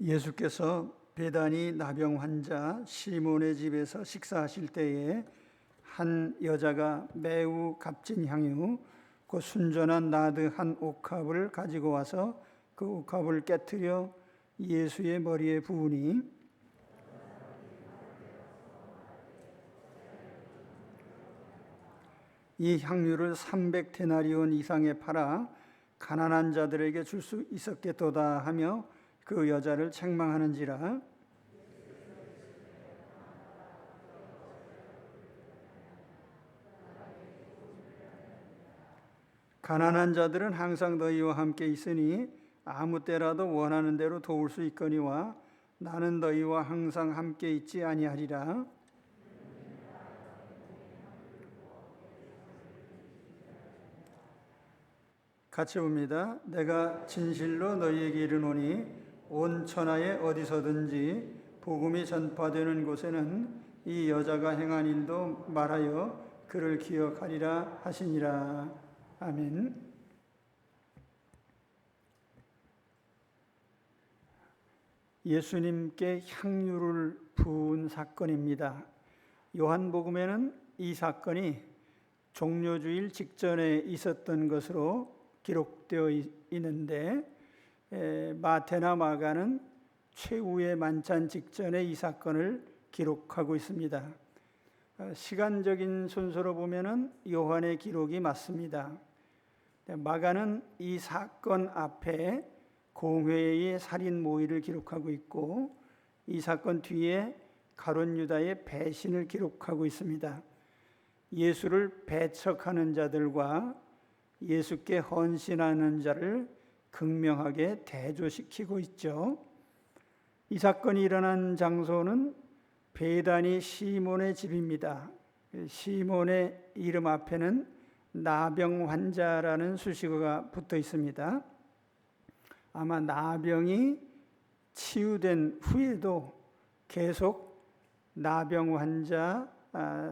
예수께서 베다니 나병 환자 시몬의 집에서 식사하실 때에 한 여자가 매우 값진 향유 곧 순전한 나드 한 옥합을 가지고 와서 그 옥합을 깨뜨려 예수의 머리에 부으니 이 향유를 300데나리온 이상에 팔아 가난한 자들에게 줄 수 있었겠도다 하며 그 여자를 책망하는지라. 가난한 자들은 항상 너희와 함께 있으니 아무 때라도 원하는 대로 도울 수 있거니와 나는 너희와 항상 함께 있지 아니하리라. 같이 봅니다. 내가 진실로 너희에게 이르노니 온 천하에 어디서든지 복음이 전파되는 곳에는 이 여자가 행한 일도 말하여 그를 기억하리라 하시니라. 아멘. 예수님께 향유를 부은 사건입니다. 요한복음에는 이 사건이 종료주일 직전에 있었던 것으로 기록되어 있는데 마태나 마가는 최후의 만찬 직전에 이 사건을 기록하고 있습니다. 시간적인 순서로 보면은 요한의 기록이 맞습니다. 마가는 이 사건 앞에 공회의 살인 모의를 기록하고 있고 이 사건 뒤에 가룟 유다의 배신을 기록하고 있습니다. 예수를 배척하는 자들과 예수께 헌신하는 자를 극명하게 대조시키고 있죠. 이 사건이 일어난 장소는 베다니 시몬의 집입니다. 시몬의 이름 앞에는 나병 환자라는 수식어가 붙어 있습니다. 아마 나병이 치유된 후에도 계속 나병 환자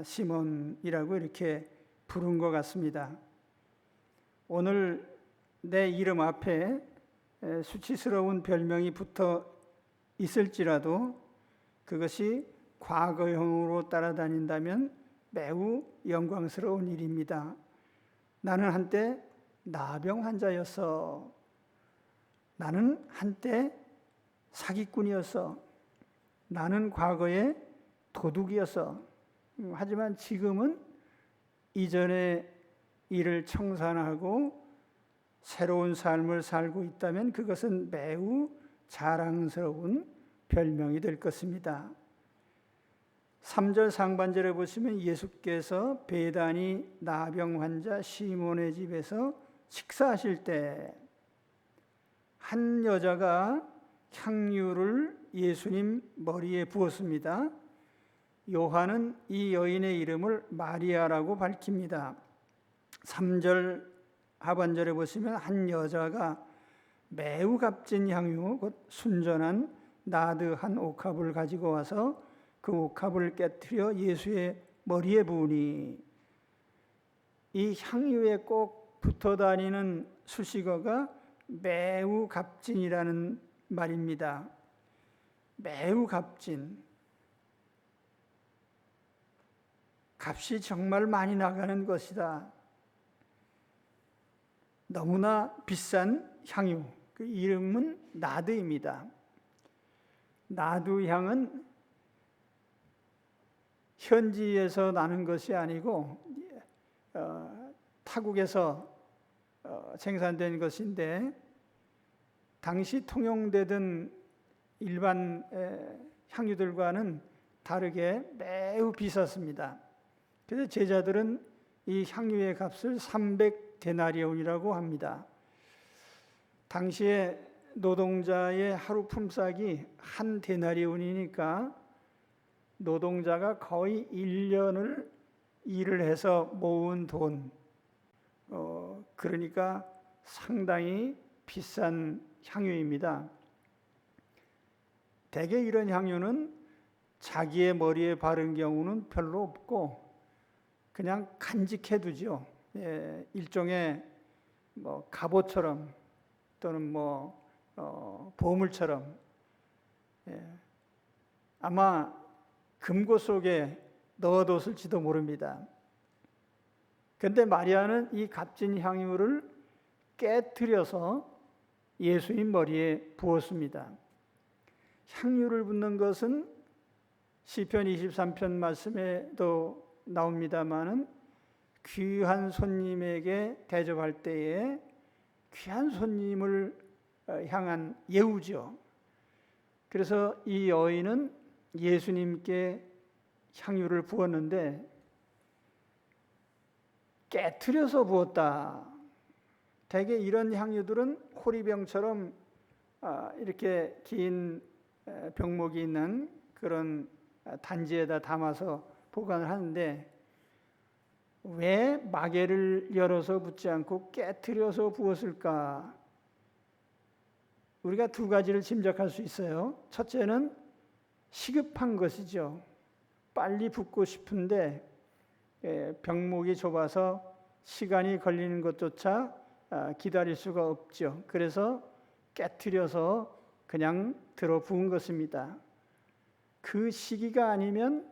시몬이라고 이렇게 부른 것 같습니다. 오늘 내 이름 앞에 수치스러운 별명이 붙어 있을지라도 그것이 과거형으로 따라다닌다면 매우 영광스러운 일입니다. 나는 한때 나병 환자였어. 나는 한때 사기꾼이었어. 나는 과거에 도둑이었어. 하지만 지금은 이전의 일을 청산하고 새로운 삶을 살고 있다면 그것은 매우 자랑스러운 별명이 될 것입니다. 3절 상반절에 보시면 예수께서 베다니 나병 환자 시몬의 집에서 식사하실 때 한 여자가 향유를 예수님 머리에 부었습니다. 요한은 이 여인의 이름을 마리아라고 밝힙니다. 3절 하반절에 보시면 한 여자가 매우 값진 향유 곧 순전한 나드 한 옥합을 가지고 와서 그 옥합을 깨뜨려 예수의 머리에 부으니 이 향유에 꼭 붙어 다니는 수식어가 매우 값진이라는 말입니다. 매우 값진. 값이 정말 많이 나가는 것이다. 너무나 비싼 향유. 그 이름은 나드입니다. 나드 향은 현지에서 나는 것이 아니고 타국에서 생산된 것인데 당시 통용되던 일반 향유들과는 다르게 매우 비쌌습니다. 그래서 제자들은 이 향유의 값을 300데나리온이라고 합니다. 당시에 노동자의 하루 품삯이 한 데나리온이니까 노동자가 거의 1년을 일을 해서 모은 돈, 그러니까 상당히 비싼 향유입니다. 대개 이런 향유는 자기의 머리에 바른 경우는 별로 없고 그냥 간직해두죠. 일종의 갑옷처럼 또는 보물처럼 아마 금고 속에 넣어뒀을지도 모릅니다. 그런데 마리아는 이 값진 향유를 깨트려서 예수님 머리에 부었습니다. 향유를 붓는 것은 시편 23편 말씀에도 나옵니다마는 귀한 손님에게 대접할 때에 귀한 손님을 향한 예우죠. 그래서 이 여인은 예수님께 향유를 부었는데 깨트려서 부었다. 대개 이런 향유들은 호리병처럼 이렇게 긴 병목이 있는 그런 단지에다 담아서 보관을 하는데 왜 마개를 열어서 붓지 않고 깨트려서 부었을까? 우리가 두 가지를 짐작할 수 있어요. 첫째는 시급한 것이죠. 빨리 붓고 싶은데 병목이 좁아서 시간이 걸리는 것조차 기다릴 수가 없죠. 그래서 깨트려서 그냥 들어 부은 것입니다. 그 시기가 아니면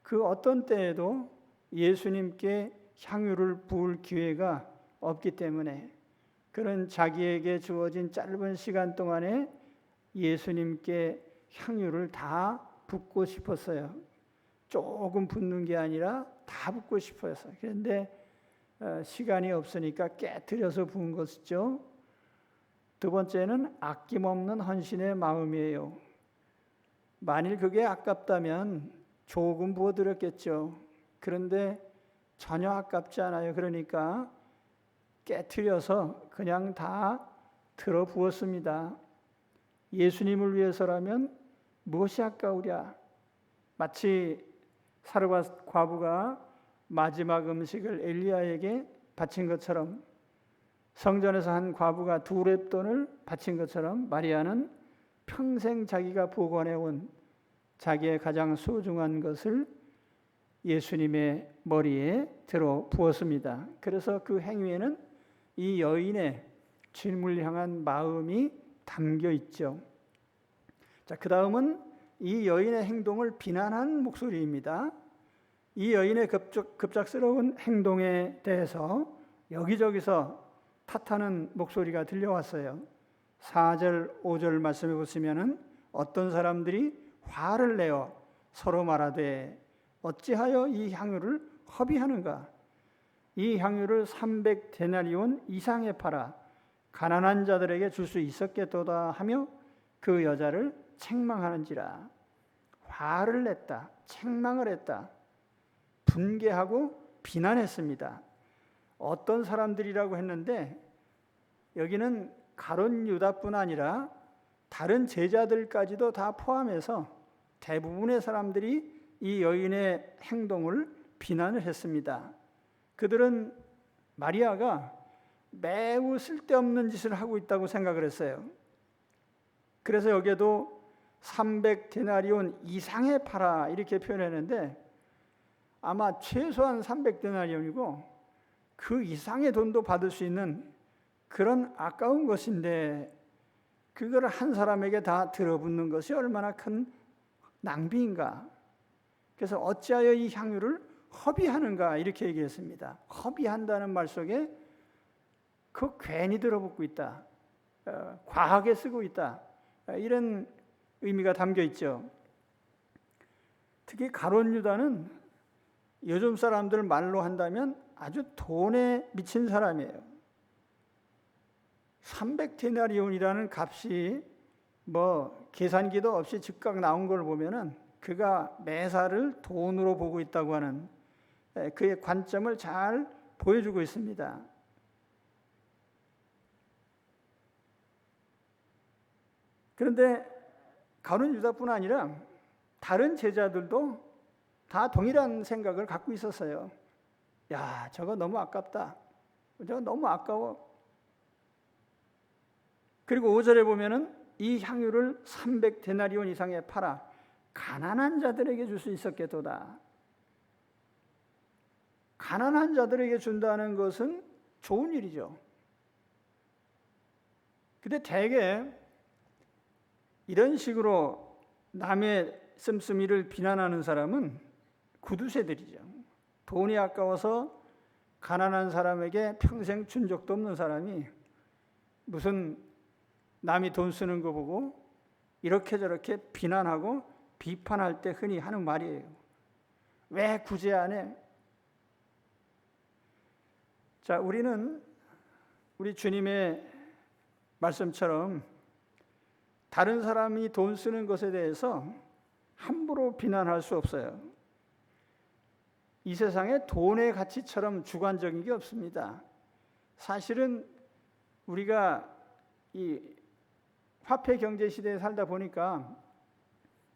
그 어떤 때에도 예수님께 향유를 부을 기회가 없기 때문에 그런 자기에게 주어진 짧은 시간 동안에 예수님께 향유를 다 붓고 싶었어요. 조금 붓는 게 아니라 다 붓고 싶어서. 그런데 시간이 없으니까 깨트려서 부은 것이죠. 두 번째는 아낌없는 헌신의 마음이에요. 만일 그게 아깝다면 조금 부어드렸겠죠. 그런데 전혀 아깝지 않아요. 그러니까 깨트려서 그냥 다 들어 부었습니다. 예수님을 위해서라면 무엇이 아까우랴? 마치 사르밧 과부가 마지막 음식을 엘리야에게 바친 것처럼 성전에서 한 과부가 2렙돈을 바친 것처럼 마리아는 평생 자기가 보관해온 자기의 가장 소중한 것을 예수님의 머리에 들어 부었습니다. 그래서 그 행위에는 이 여인의 주님을 향한 마음이 담겨 있죠. 자, 그 다음은 이 여인의 행동을 비난한 목소리입니다. 이 여인의 급작스러운 행동에 대해서 여기저기서 탓하는 목소리가 들려왔어요. 4절, 5절 말씀해 보시면은 어떤 사람들이 화를 내어 서로 말하되 어찌하여 이 향유를 허비하는가? 이 향유를 300데나리온 이상에 팔아 가난한 자들에게 줄 수 있었겠도다 하며 그 여자를 책망하는지라. 화를 냈다. 책망을 했다. 분개하고 비난했습니다. 어떤 사람들이라고 했는데 여기는 가룟 유다뿐 아니라 다른 제자들까지도 다 포함해서 대부분의 사람들이 이 여인의 행동을 비난을 했습니다. 그들은 마리아가 매우 쓸데없는 짓을 하고 있다고 생각을 했어요. 그래서 여기에도 300데나리온 이상에 팔아 이렇게 표현했는데 아마 최소한 300데나리온이고 그 이상의 돈도 받을 수 있는 그런 아까운 것인데 그걸 한 사람에게 다 들어붓는 것이 얼마나 큰 낭비인가. 그래서 어찌하여 이 향유를 허비하는가 이렇게 얘기했습니다. 허비한다는 말 속에 그 괜히 들어붓고 있다. 과하게 쓰고 있다. 이런 의미가 담겨 있죠. 특히 가룟 유다는 요즘 사람들 말로 한다면 아주 돈에 미친 사람이에요. 300데나리온이라는 값이 뭐 계산기도 없이 즉각 나온 걸 보면은 그가 매사를 돈으로 보고 있다고 하는 그의 관점을 잘 보여주고 있습니다. 그런데 가룟 유다뿐 아니라 다른 제자들도 다 동일한 생각을 갖고 있었어요. 야, 저거 너무 아깝다. 저거 너무 아까워. 그리고 5절에 보면은 이 향유를 300데나리온 이상에 팔아 가난한 자들에게 줄 수 있었겠도다. 가난한 자들에게 준다는 것은 좋은 일이죠. 근데 대개 이런 식으로 남의 씀씀이를 비난하는 사람은 구두쇠들이죠. 돈이 아까워서 가난한 사람에게 평생 준 적도 없는 사람이 무슨 남이 돈 쓰는 거 보고 이렇게 저렇게 비난하고 비판할 때 흔히 하는 말이에요. 왜 구제 안 해? 자, 우리는 우리 주님의 말씀처럼 다른 사람이 돈 쓰는 것에 대해서 함부로 비난할 수 없어요. 이 세상에 돈의 가치처럼 주관적인 게 없습니다. 사실은 우리가 이 화폐 경제 시대에 살다 보니까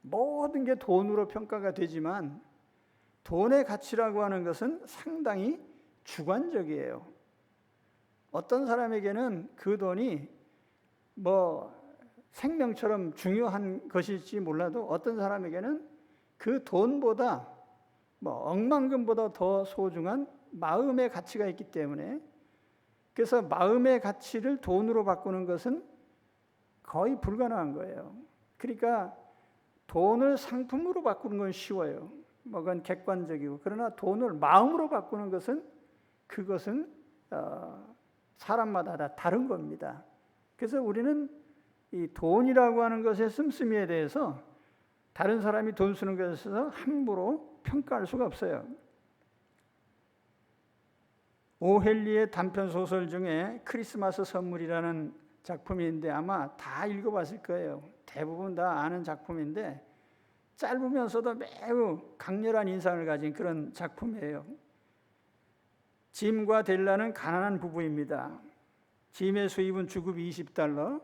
모든 게 돈으로 평가가 되지만 돈의 가치라고 하는 것은 상당히 주관적이에요. 어떤 사람에게는 그 돈이 생명처럼 중요한 것일지 몰라도 어떤 사람에게는 그 돈보다 억만금보다 더 소중한 마음의 가치가 있기 때문에, 그래서 마음의 가치를 돈으로 바꾸는 것은 거의 불가능한 거예요. 그러니까 돈을 상품으로 바꾸는 건 쉬워요. 그건 객관적이고, 그러나 돈을 마음으로 바꾸는 그것은 사람마다 다 다른 겁니다. 그래서 우리는 이 돈이라고 하는 것의 씀씀이에 대해서 다른 사람이 돈 쓰는 것에 있어서 함부로 평가할 수가 없어요. 오헬리의 단편 소설 중에 크리스마스 선물이라는 작품인데 아마 다 읽어봤을 거예요. 대부분 다 아는 작품인데 짧으면서도 매우 강렬한 인상을 가진 그런 작품이에요. 짐과 델라는 가난한 부부입니다. 짐의 수입은 주급이 $20,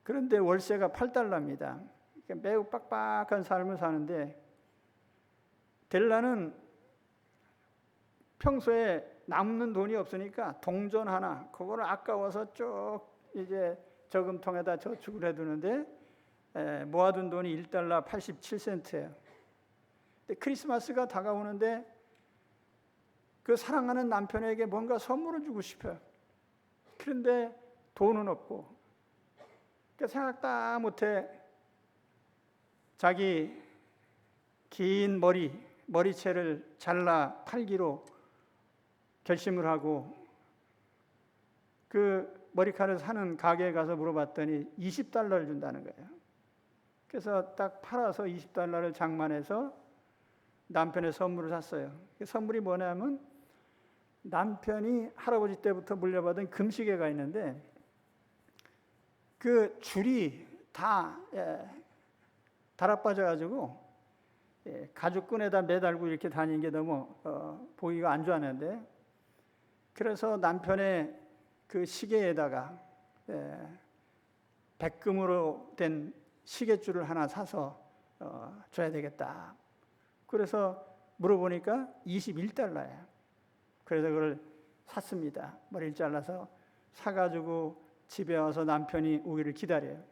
그런데 월세가 $8입니다. 그러니까 매우 빡빡한 삶을 사는데, 델라는 평소에 남는 돈이 없으니까 동전 하나, 그거를 아까워서 쭉 이제 저금통에다 저축을 해두는데 모아둔 돈이 $1 87센트예요. 근데 크리스마스가 다가오는데 그 사랑하는 남편에게 뭔가 선물을 주고 싶어요. 그런데 돈은 없고, 그러니까 생각다 못해 자기 긴 머리채를 잘라 팔기로 결심을 하고 그 머리카락을 사는 가게에 가서 물어봤더니 $20를 준다는 거예요. 그래서 딱 팔아서 $20를 장만해서 남편의 선물을 샀어요. 그 선물이 뭐냐면 남편이 할아버지 때부터 물려받은 금시계가 있는데 그 줄이 다 달아빠져가지고 가죽끈에다 매달고 이렇게 다니는 게 너무 보기가 안 좋았는데, 그래서 남편의 그 시계에다가 백금으로 된 시계줄을 하나 사서 줘야 되겠다. 그래서 물어보니까 $21예요. 그래서 그걸 샀습니다. 머리를 잘라서 사가지고 집에 와서 남편이 오기를 기다려요.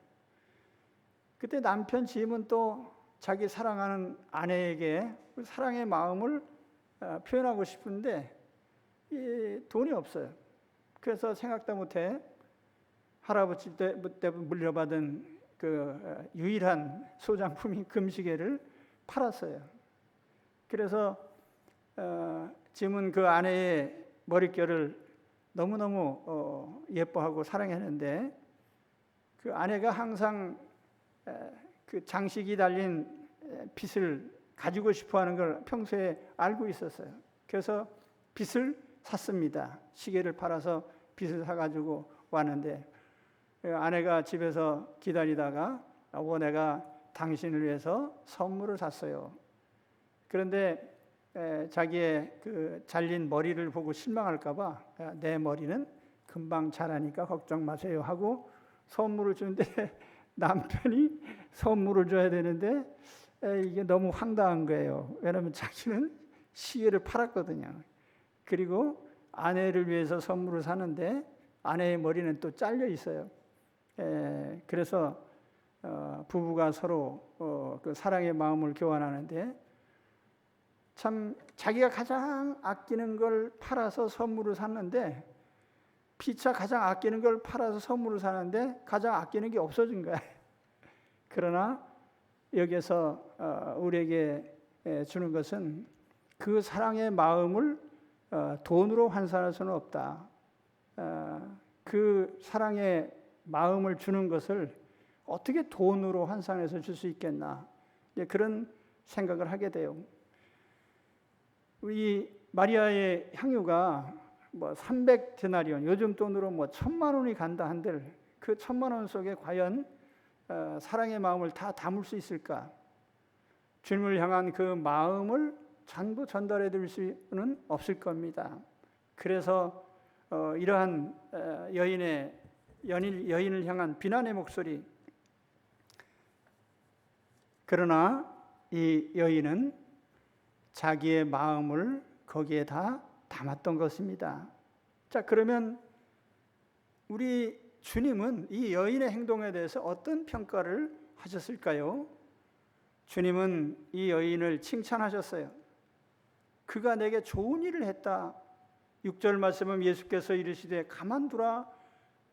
그때 남편 짐은 또 자기 사랑하는 아내에게 사랑의 마음을 표현하고 싶은데 돈이 없어요. 그래서 생각도 못해 할아버지 때 물려받은 그 유일한 소장품인 금시계를 팔았어요. 그래서 짐은 그 아내의 머릿결을 너무너무 예뻐하고 사랑했는데 그 아내가 항상 그 장식이 달린 빗을 가지고 싶어하는 걸 평소에 알고 있었어요. 그래서 빗을 샀습니다. 시계를 팔아서 빗을 사가지고 왔는데 아내가 집에서 기다리다가 내가 당신을 위해서 선물을 샀어요. 그런데 자기의 그 잘린 머리를 보고 실망할까봐 내 머리는 금방 자라니까 걱정 마세요 하고 선물을 주는데 남편이 선물을 줘야 되는데 이게 너무 황당한 거예요. 왜냐하면 자기는 시계를 팔았거든요. 그리고 아내를 위해서 선물을 사는데 아내의 머리는 또 잘려 있어요. 그래서 부부가 서로 그 사랑의 마음을 교환하는데 참 자기가 가장 아끼는 걸 팔아서 선물을 샀는데 피차 가장 아끼는 걸 팔아서 선물을 사는데 가장 아끼는 게 없어진 거야. 그러나 여기서 우리에게 주는 것은 그 사랑의 마음을 돈으로 환산할 수는 없다. 그 사랑의 마음을 주는 것을 어떻게 돈으로 환산해서 줄 수 있겠나, 그런 생각을 하게 돼요. 이 마리아의 향유가 300데나리온, 요즘 돈으로 1,000만 원이 간다 한들 그 1,000만 원 속에 과연 사랑의 마음을 다 담을 수 있을까? 주님을 향한 그 마음을 전부 전달해 드릴 수는 없을 겁니다. 그래서 이러한 여인을 향한 비난의 목소리, 그러나 이 여인은 자기의 마음을 거기에 다 담았던 것입니다. 자, 그러면 우리 주님은 이 여인의 행동에 대해서 어떤 평가를 하셨을까요? 주님은 이 여인을 칭찬하셨어요. 그가 내게 좋은 일을 했다. 6절 말씀은 예수께서 이르시되 가만두라,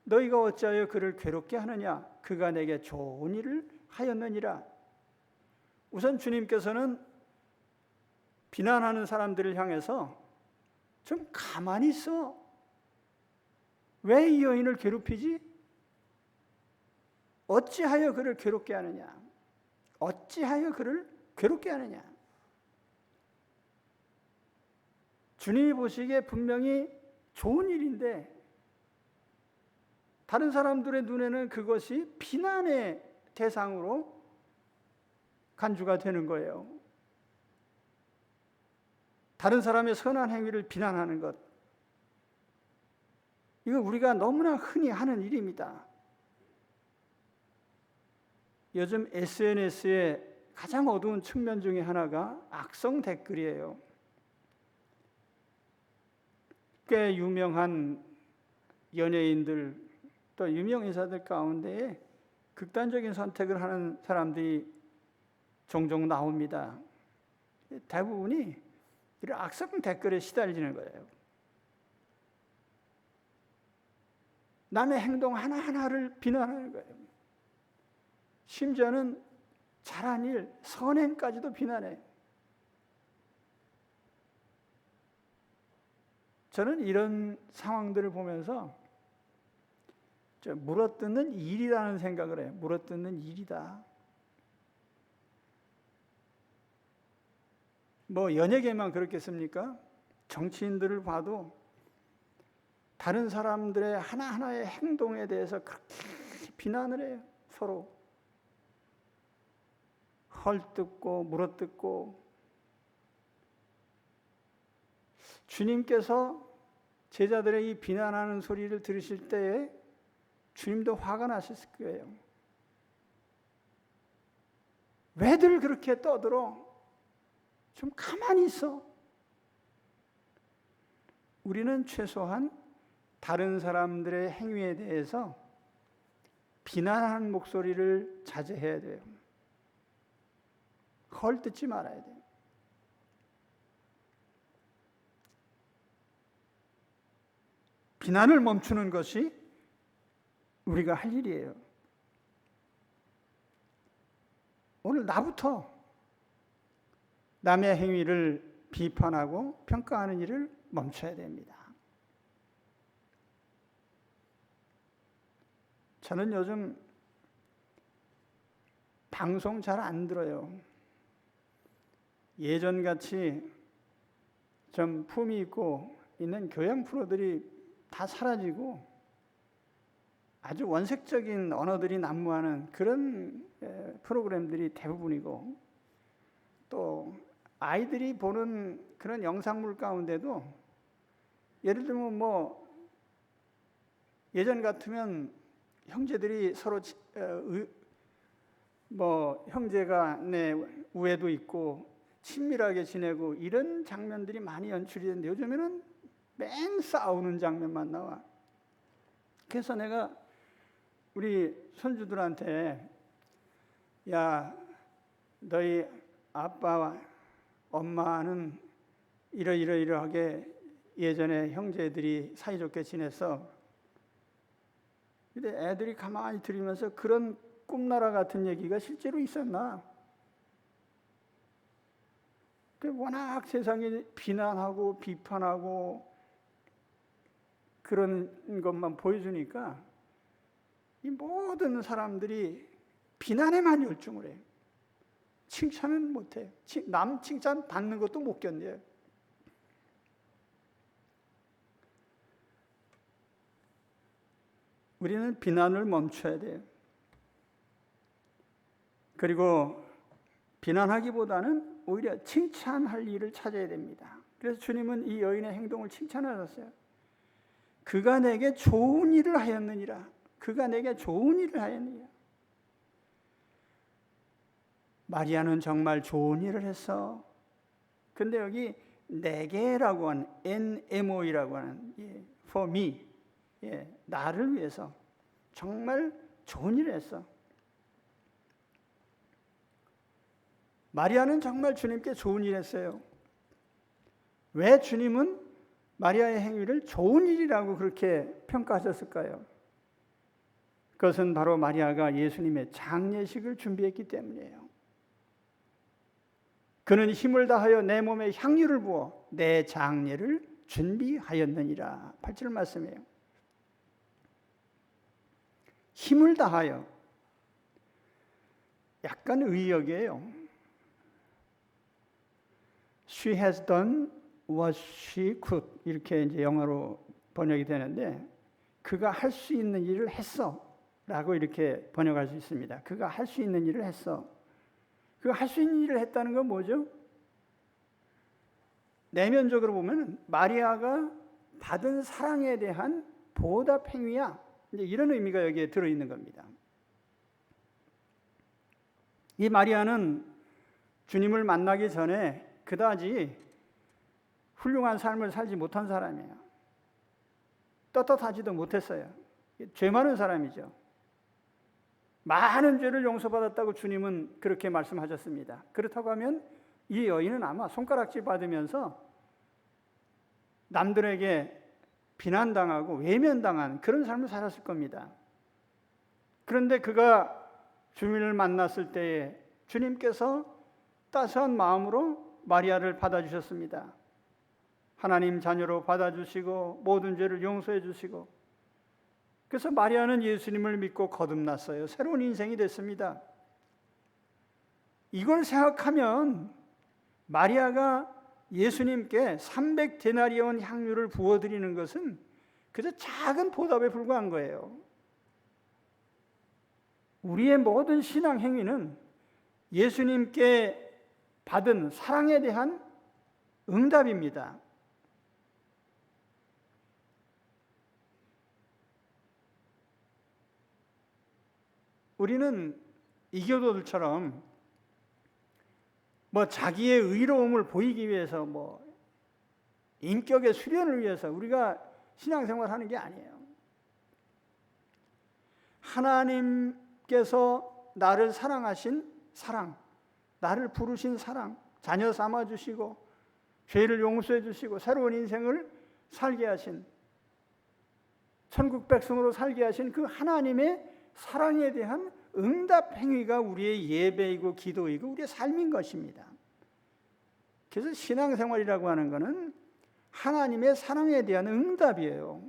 너희가 어찌하여 그를 괴롭게 하느냐, 그가 내게 좋은 일을 하였느니라. 우선 주님께서는 비난하는 사람들을 향해서 좀 가만히 있어, 왜 이 여인을 괴롭히지? 어찌하여 그를 괴롭게 하느냐? 어찌하여 그를 괴롭게 하느냐? 주님이 보시기에 분명히 좋은 일인데 다른 사람들의 눈에는 그것이 비난의 대상으로 간주가 되는 거예요. 다른 사람의 선한 행위를 비난하는 것, 이거 우리가 너무나 흔히 하는 일입니다. 요즘 SNS의 가장 어두운 측면 중에 하나가 악성 댓글이에요. 꽤 유명한 연예인들 또 유명 인사들 가운데 극단적인 선택을 하는 사람들이 종종 나옵니다. 대부분이 이런 악성 댓글에 시달리는 거예요. 남의 행동 하나하나를 비난하는 거예요. 심지어는 잘한 일, 선행까지도 비난해요. 저는 이런 상황들을 보면서 물어뜯는 일이라는 생각을 해요. 물어뜯는 일이다. 연예계만 그렇겠습니까? 정치인들을 봐도 다른 사람들의 하나하나의 행동에 대해서 그렇게 비난을 해요. 서로 헐뜯고 물어뜯고. 주님께서 제자들의 이 비난하는 소리를 들으실 때에 주님도 화가 나셨을 거예요. 왜들 그렇게 떠들어? 좀 가만히 있어. 우리는 최소한 다른 사람들의 행위에 대해서 비난하는 목소리를 자제해야 돼요. 헐뜯지 말아야 돼요. 비난을 멈추는 것이 우리가 할 일이에요. 오늘 나부터 남의 행위를 비판하고 평가하는 일을 멈춰야 됩니다. 저는 요즘 방송 잘 안 들어요. 예전같이 좀 품위 있고 있는 교양 프로들이 다 사라지고 아주 원색적인 언어들이 난무하는 그런 프로그램들이 대부분이고, 또 아이들이 보는 그런 영상물 가운데도 예를 들면 예전 같으면 형제들이 서로 형제가 우애도 있고 친밀하게 지내고 이런 장면들이 많이 연출이 되는데 요즘에는 맨 싸우는 장면만 나와. 그래서 내가 우리 손주들한테, 야, 너희 아빠와 엄마는 이러이러하게 예전에 형제들이 사이좋게 지냈어. 근데 애들이 가만히 들으면서 그런 꿈나라 같은 얘기가 실제로 있었나? 워낙 세상에 비난하고 비판하고 그런 것만 보여주니까 이 모든 사람들이 비난에만 열중을 해요. 칭찬은 못해요. 남 칭찬 받는 것도 못 견뎌요. 우리는 비난을 멈춰야 돼요. 그리고 비난하기보다는 오히려 칭찬할 일을 찾아야 됩니다. 그래서 주님은 이 여인의 행동을 칭찬하셨어요. 그가 내게 좋은 일을 하였느니라. 그가 내게 좋은 일을 하였느니라. 마리아는 정말 좋은 일을 했어. 근데 여기 내게라고 하는 NMO이라고 하는 for me, 나를 위해서 정말 좋은 일을 했어. 마리아는 정말 주님께 좋은 일을 했어요. 왜 주님은 마리아의 행위를 좋은 일이라고 그렇게 평가하셨을까요? 그것은 바로 마리아가 예수님의 장례식을 준비했기 때문이에요. 그는 힘을 다하여 내 몸에 향유를 부어 내 장례를 준비하였느니라. 8절 말씀이에요. 힘을 다하여. 약간 의역이에요. She has done what she could. 이렇게 이제 영어로 번역이 되는데, 그가 할 수 있는 일을 했어. 라고 이렇게 번역할 수 있습니다. 그가 할 수 있는 일을 했어. 그가 할 수 있는 일을 했다는 건 뭐죠? 내면적으로 보면 마리아가 받은 사랑에 대한 보답 행위야. 이제 이런 의미가 여기에 들어있는 겁니다. 이 마리아는 주님을 만나기 전에 그다지 훌륭한 삶을 살지 못한 사람이에요. 떳떳하지도 못했어요. 죄 많은 사람이죠. 많은 죄를 용서받았다고 주님은 그렇게 말씀하셨습니다. 그렇다고 하면 이 여인은 아마 손가락질 받으면서 남들에게 비난당하고 외면당한 그런 삶을 살았을 겁니다. 그런데 그가 주님을 만났을 때에 주님께서 따스한 마음으로 마리아를 받아주셨습니다. 하나님 자녀로 받아주시고 모든 죄를 용서해 주시고, 그래서 마리아는 예수님을 믿고 거듭났어요. 새로운 인생이 됐습니다. 이걸 생각하면 마리아가 예수님께 300데나리온 향유를 부어드리는 것은 그저 작은 보답에 불과한 거예요. 우리의 모든 신앙 행위는 예수님께 받은 사랑에 대한 응답입니다. 우리는 이교도들처럼 자기의 의로움을 보이기 위해서 인격의 수련을 위해서 우리가 신앙생활을 하는 게 아니에요. 하나님께서 나를 사랑하신 사랑, 나를 부르신 사랑, 자녀 삼아 주시고 죄를 용서해 주시고 새로운 인생을 살게 하신, 천국 백성으로 살게 하신 그 하나님의 사랑에 대한 응답 행위가 우리의 예배이고 기도이고 우리의 삶인 것입니다. 그래서 신앙생활이라고 하는 것은 하나님의 사랑에 대한 응답이에요.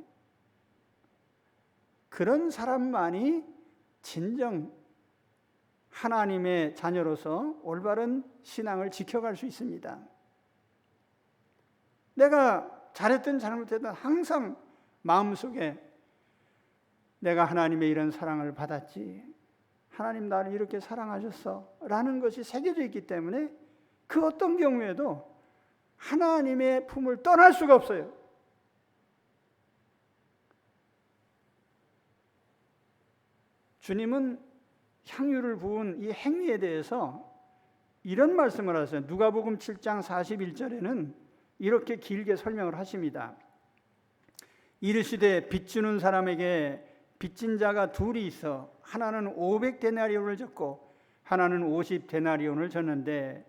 그런 사람만이 진정 하나님의 자녀로서 올바른 신앙을 지켜갈 수 있습니다. 내가 잘했든 잘못했든 항상 마음속에 내가 하나님의 이런 사랑을 받았지, 하나님 나를 이렇게 사랑하셨어 라는 것이 새겨져 있기 때문에 그 어떤 경우에도 하나님의 품을 떠날 수가 없어요. 주님은 향유를 부은 이 행위에 대해서 이런 말씀을 하세요. 누가복음 7장 41절에는 이렇게 길게 설명을 하십니다. 이르시되 빚 주는 사람에게 빚진 자가 둘이 있어 하나는 500데나리온을 졌고 하나는 50데나리온을 졌는데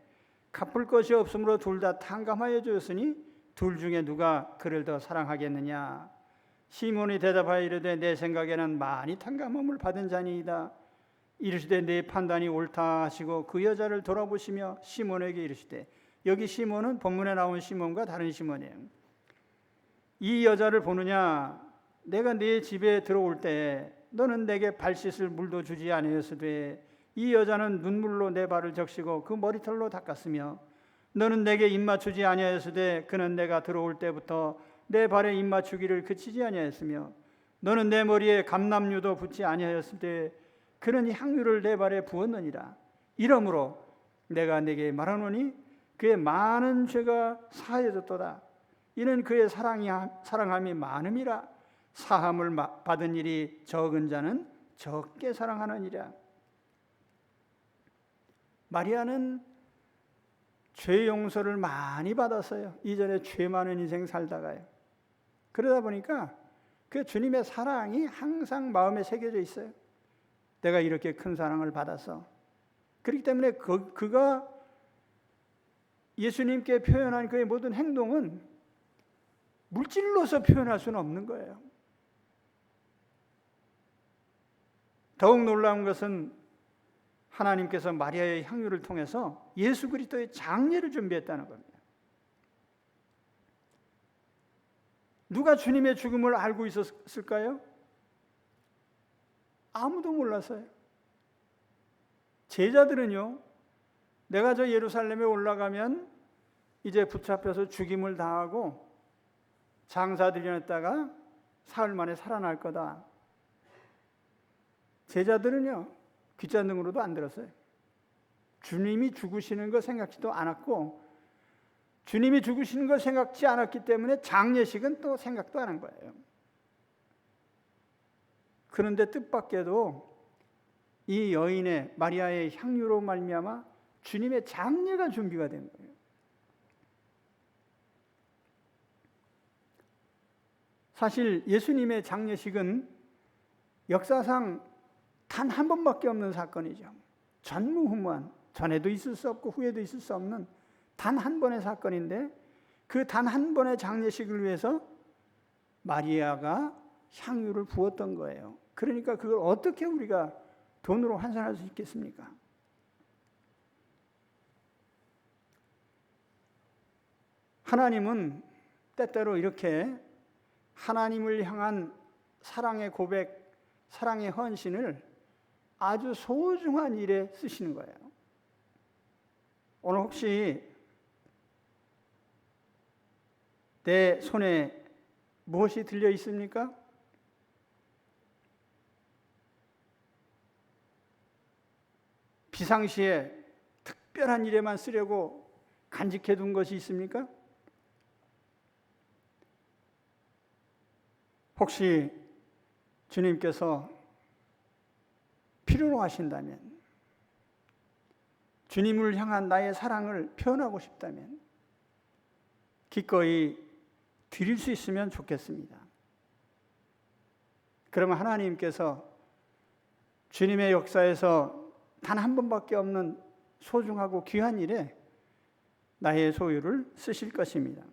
갚을 것이 없으므로 둘 다 탕감하여 주었으니 둘 중에 누가 그를 더 사랑하겠느냐. 시몬이 대답하여 이르되 내 생각에는 많이 탕감함을 받은 자니이다. 이르시되 내 판단이 옳다 하시고 그 여자를 돌아보시며 시몬에게 이르시되, 여기 시몬은 본문에 나온 시몬과 다른 시몬이에요. 이 여자를 보느냐? 내가 네 집에 들어올 때 너는 내게 발 씻을 물도 주지 아니하였으되 이 여자는 눈물로 내 발을 적시고 그 머리털로 닦았으며 너는 내게 입 맞추지 아니하였으되 그는 내가 들어올 때부터 내 발에 입 맞추기를 그치지 아니하였으며 너는 내 머리에 감람유도 붓지 아니하였으되 그는 향유를 내 발에 부었느니라. 이러므로 내가 내게 말하노니 그의 많은 죄가 사하여졌도다. 이는 그의 사랑함이 많음이라. 사함을 받은 일이 적은 자는 적게 사랑하느니라. 마리아는 죄 용서를 많이 받았어요. 이전에 죄 많은 인생 살다가요. 그러다 보니까 그 주님의 사랑이 항상 마음에 새겨져 있어요. 내가 이렇게 큰 사랑을 받았어. 그렇기 때문에 그가 예수님께 표현한 그의 모든 행동은 물질로서 표현할 수는 없는 거예요. 더욱 놀라운 것은 하나님께서 마리아의 향유를 통해서 예수 그리스도의 장례를 준비했다는 겁니다. 누가 주님의 죽음을 알고 있었을까요? 아무도 몰랐어요. 제자들은요, 내가 저 예루살렘에 올라가면 이제 붙잡혀서 죽임을 당하고 장사들여냈다가 사흘 만에 살아날 거다. 제자들은요, 귓잔등으로도 안 들었어요. 주님이 죽으시는 거 생각지도 않았고, 주님이 죽으시는 걸 생각지 않았기 때문에 장례식은 또 생각도 안 한 거예요. 그런데 뜻밖에도 이 여인의 마리아의 향유로 말미암아 주님의 장례가 준비가 된 거예요. 사실 예수님의 장례식은 역사상 단 한 번밖에 없는 사건이죠. 전무후무한, 전에도 있을 수 없고 후에도 있을 수 없는 단 한 번의 사건인데, 그 단 한 번의 장례식을 위해서 마리아가 향유를 부었던 거예요. 그러니까 그걸 어떻게 우리가 돈으로 환산할 수 있겠습니까? 하나님은 때때로 이렇게 하나님을 향한 사랑의 고백, 사랑의 헌신을 아주 소중한 일에 쓰시는 거예요. 오늘 혹시 내 손에 무엇이 들려 있습니까? 비상시에 특별한 일에만 쓰려고 간직해 둔 것이 있습니까? 혹시 주님께서 필요로 하신다면, 주님을 향한 나의 사랑을 표현하고 싶다면 기꺼이 드릴 수 있으면 좋겠습니다. 그러면 하나님께서 주님의 역사에서 단 한 번밖에 없는 소중하고 귀한 일에 나의 소유를 쓰실 것입니다.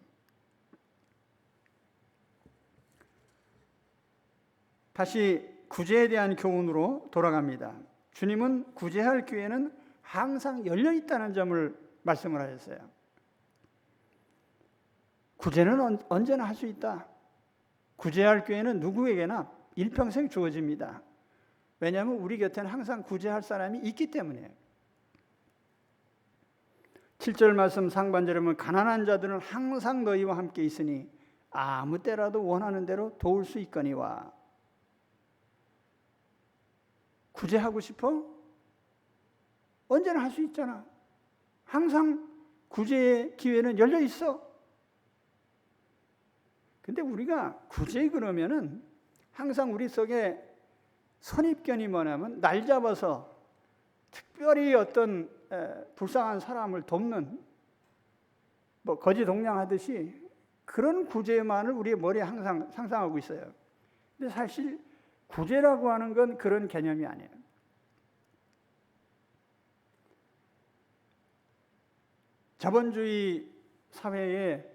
다시 구제에 대한 교훈으로 돌아갑니다. 주님은 구제할 기회는 항상 열려 있다는 점을 말씀을 하셨어요. 구제는 언제나 할 수 있다. 구제할 기회는 누구에게나 일평생 주어집니다. 왜냐하면 우리 곁에는 항상 구제할 사람이 있기 때문이에요. 7절 말씀 상반절에 보면 가난한 자들은 항상 너희와 함께 있으니 아무 때라도 원하는 대로 도울 수 있거니와. 구제하고 싶어? 언제나 할 수 있잖아. 항상 구제의 기회는 열려 있어. 근데 우리가 구제 그러면은 항상 우리 속에 선입견이 뭐냐면 날 잡아서 특별히 어떤 불쌍한 사람을 돕는, 뭐 거지동량하듯이 그런 구제만을 우리의 머리에 항상 상상하고 있어요. 근데 사실 구제라고 하는 건 그런 개념이 아니에요. 자본주의 사회의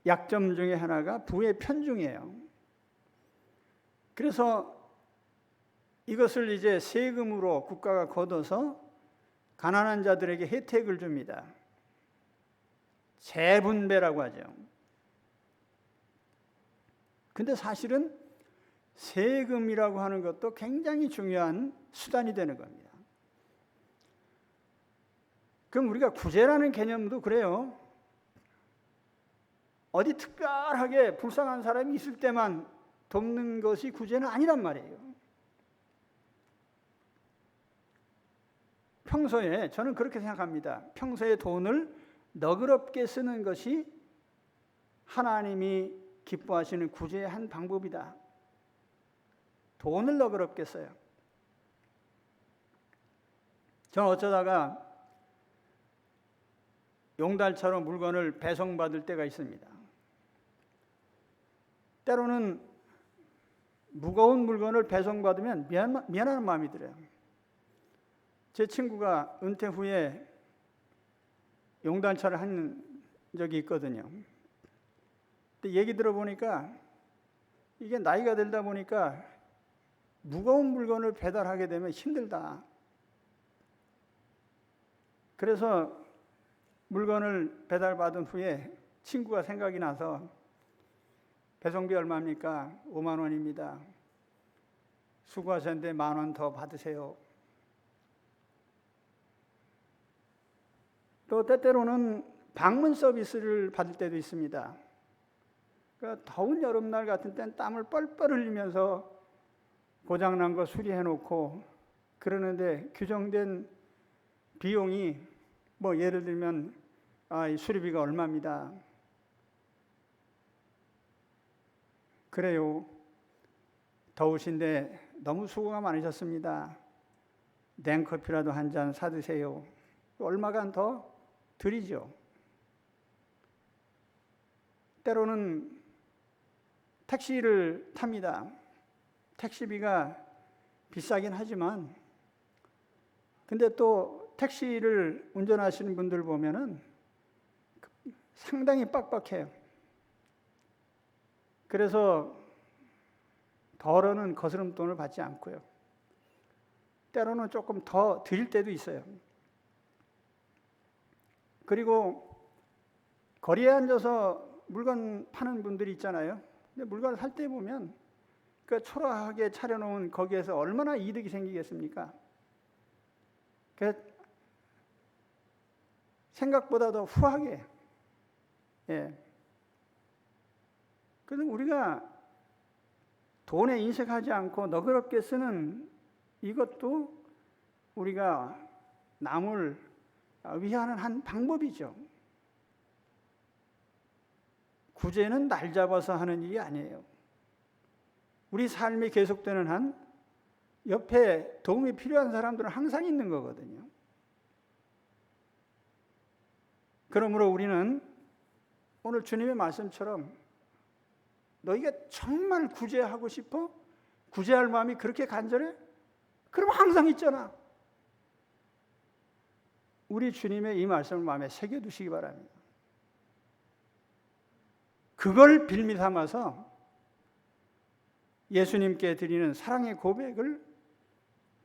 약점 중에 하나가 부의 편중이에요. 그래서 이것을 이제 세금으로 국가가 걷어서 가난한 자들에게 혜택을 줍니다. 재분배라고 하죠. 근데 사실은 세금이라고 하는 것도 굉장히 중요한 수단이 되는 겁니다. 그럼 우리가 구제라는 개념도 그래요. 어디 특별하게 불쌍한 사람이 있을 때만 돕는 것이 구제는 아니란 말이에요. 평소에 저는 그렇게 생각합니다. 평소에 돈을 너그럽게 쓰는 것이 하나님이 기뻐하시는 구제의 한 방법이다. 돈을 너그럽게 써요. 저는 어쩌다가 용달차로 물건을 배송받을 때가 있습니다. 때로는 무거운 물건을 배송받으면 미안한 마음이 들어요. 제 친구가 은퇴 후에 용달차를 한 적이 있거든요. 근데 얘기 들어보니까 이게 나이가 들다 보니까 무거운 물건을 배달하게 되면 힘들다. 그래서 물건을 배달받은 후에 친구가 생각이 나서 배송비 얼마입니까? 5만 원입니다. 수고하셨는데 10,000원 더 받으세요. 또 때때로는 방문 서비스를 받을 때도 있습니다. 그러니까 더운 여름날 같은 때는 땀을 뻘뻘 흘리면서 고장난 거 수리해 놓고 그러는데 규정된 비용이 뭐 예를 들면 이 수리비가 얼마입니다. 그래요. 더우신데 너무 수고가 많으셨습니다. 냉커피라도 한 잔 사드세요. 얼마간 더 드리죠. 때로는 택시를 탑니다. 택시비가 비싸긴 하지만 근데 또 택시를 운전하시는 분들 보면은 상당히 빡빡해요. 그래서 덜어는 거스름돈을 받지 않고요. 때로는 조금 더 드릴 때도 있어요. 그리고 거리에 앉아서 물건 파는 분들이 있잖아요. 근데 물건을 살 때 보면 그 초라하게 차려놓은 거기에서 얼마나 이득이 생기겠습니까? 그래서 생각보다 더 후하게. 그래서 우리가 돈에 인색하지 않고 너그럽게 쓰는 이것도 우리가 남을 위하는 한 방법이죠. 구제는 날 잡아서 하는 일이 아니에요. 우리 삶이 계속되는 한 옆에 도움이 필요한 사람들은 항상 있는 거거든요. 그러므로 우리는 오늘 주님의 말씀처럼 너희가 정말 구제하고 싶어? 구제할 마음이 그렇게 간절해? 그럼 항상 있잖아. 우리 주님의 이 말씀을 마음에 새겨두시기 바랍니다. 그걸 빌미 삼아서 예수님께 드리는 사랑의 고백을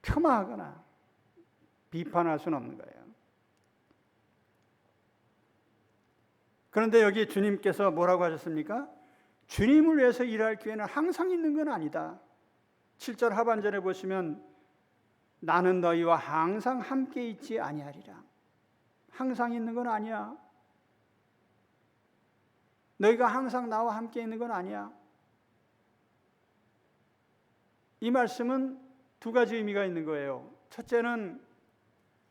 폄하하거나 비판할 수는 없는 거예요. 그런데 여기 주님께서 뭐라고 하셨습니까? 주님을 위해서 일할 기회는 항상 있는 건 아니다. 7절 하반절에 보시면 나는 너희와 항상 함께 있지 아니하리라. 항상 있는 건 아니야. 너희가 항상 나와 함께 있는 건 아니야. 이 말씀은 두 가지 의미가 있는 거예요. 첫째는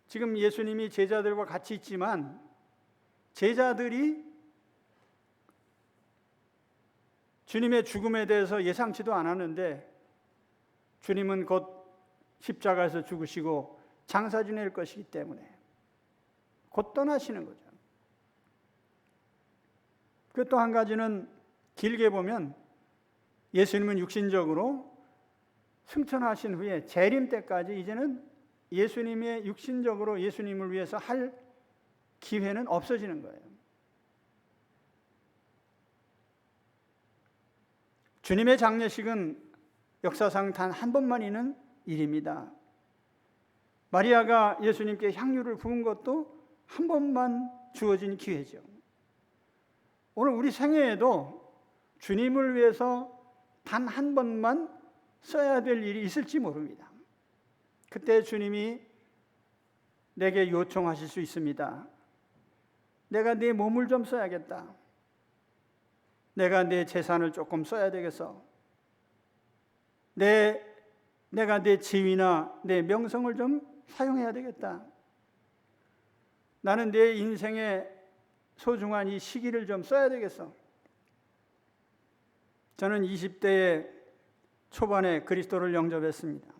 지금 예수님이 제자들과 같이 있지만 제자들이 주님의 죽음에 대해서 예상치도 않았는데 주님은 곧 십자가에서 죽으시고 장사 지낼 것이기 때문에 곧 떠나시는 거죠. 그 또 한 가지는 길게 보면 예수님은 육신적으로 승천하신 후에 재림 때까지 이제는 예수님의 육신적으로 예수님을 위해서 할 기회는 없어지는 거예요. 주님의 장례식은 역사상 단 한 번만 있는 일입니다. 마리아가 예수님께 향유를 부은 것도 한 번만 주어진 기회죠. 오늘 우리 생애에도 주님을 위해서 단 한 번만 써야 될 일이 있을지 모릅니다. 그때 주님이 내게 요청하실 수 있습니다. 내가 네 몸을 좀 써야겠다. 내가 내 재산을 조금 써야 되겠어. 내가 내 지위나 내 명성을 좀 사용해야 되겠다. 나는 내 인생의 소중한 이 시기를 좀 써야 되겠어. 저는 20대의 초반에 그리스도를 영접했습니다.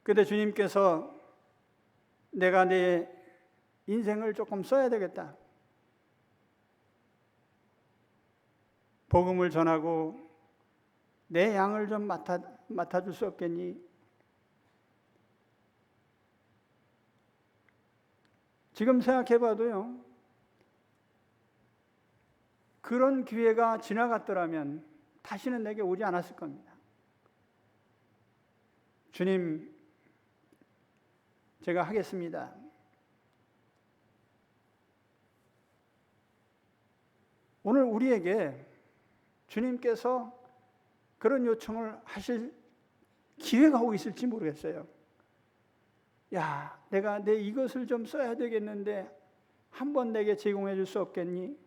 그때 주님께서 내가 내 인생을 조금 써야 되겠다. 복음을 전하고 내 양을 좀 맡아줄 수 없겠니? 지금 생각해봐도요, 그런 기회가 지나갔더라면 다시는 내게 오지 않았을 겁니다. 주님, 제가 하겠습니다. 오늘 우리에게 주님께서 그런 요청을 하실 기회가 오고 있을지 모르겠어요. 야, 내가 내 이것을 좀 써야 되겠는데 한번 내게 제공해 줄 수 없겠니?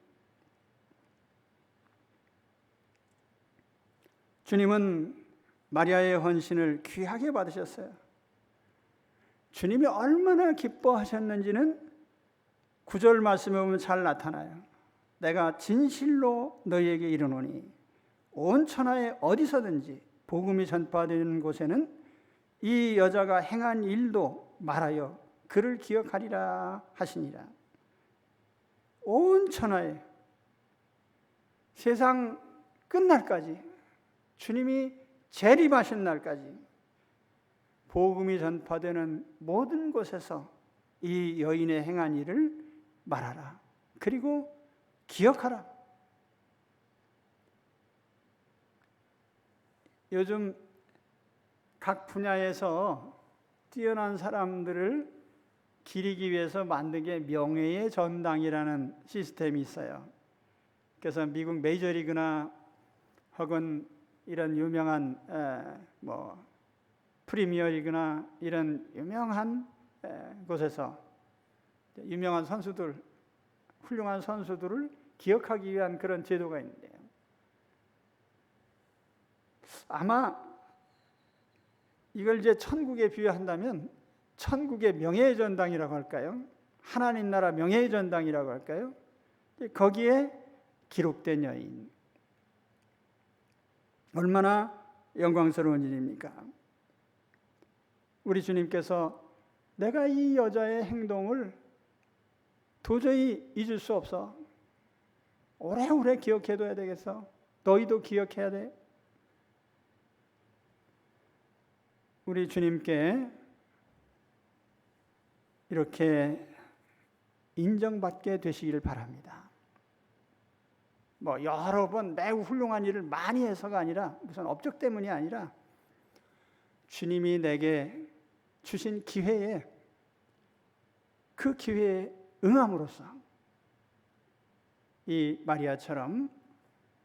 주님은 마리아의 헌신을 귀하게 받으셨어요. 주님이 얼마나 기뻐하셨는지는 9절 말씀에 보면 잘 나타나요. 내가 진실로 너희에게 이르노니 온 천하에 어디서든지 복음이 전파되는 곳에는 이 여자가 행한 일도 말하여 그를 기억하리라 하시니라. 온 천하에, 세상 끝날까지, 주님이 재림하신 날까지 복음이 전파되는 모든 곳에서 이 여인의 행한 일을 말하라. 그리고 기억하라. 요즘 각 분야에서 뛰어난 사람들을 기리기 위해서 만든 게 명예의 전당이라는 시스템이 있어요. 그래서 미국 메이저리그나 혹은 이런 유명한 프리미어리그나 이런 유명한 곳에서 유명한 선수들, 훌륭한 선수들을 기억하기 위한 그런 제도가 있는데요. 아마 이걸 이제 천국에 비유한다면 천국의 명예의 전당이라고 할까요? 하나님 나라 명예의 전당이라고 할까요? 거기에 기록된 여인. 얼마나 영광스러운 일입니까? 우리 주님께서 내가 이 여자의 행동을 도저히 잊을 수 없어. 오래오래 기억해둬야 되겠어. 너희도 기억해야 돼. 우리 주님께 이렇게 인정받게 되시기를 바랍니다. 여러 번 매우 훌륭한 일을 많이 해서가 아니라 무슨 업적 때문이 아니라 주님이 내게 주신 기회에 그 기회에 응함으로써 이 마리아처럼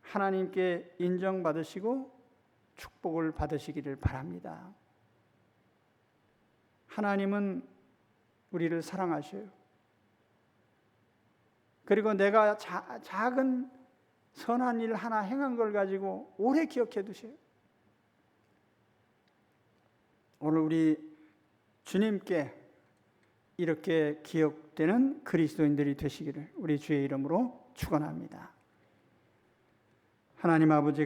하나님께 인정받으시고 축복을 받으시기를 바랍니다. 하나님은 우리를 사랑하셔요. 그리고 내가 작은 선한 일 하나 행한 걸 가지고 오래 기억해 두세요. 오늘 우리 주님께 이렇게 기억되는 그리스도인들이 되시기를 우리 주의 이름으로 축원합니다. 하나님 아버지,